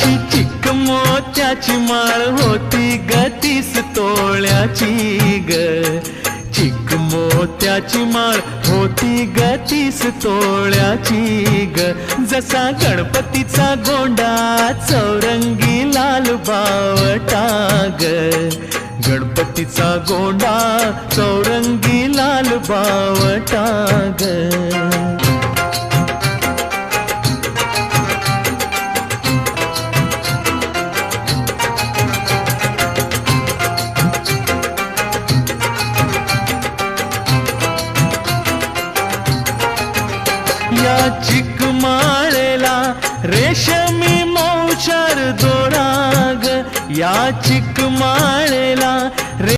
अशी चिक मोत्याची माळ होती ग 30 तोळ्याची ग. चिक मोत्याची माळ होती ग 30 तोळ्याची ग. जसा गणपतीचा गोंडा चौरंगी लाल बावटा ग. गणपतीचा गोंडा चौरंगी लाल बावटा ग. या चिकमाळेला रेशमी मौचार दोरा ग. या चिकमाळेला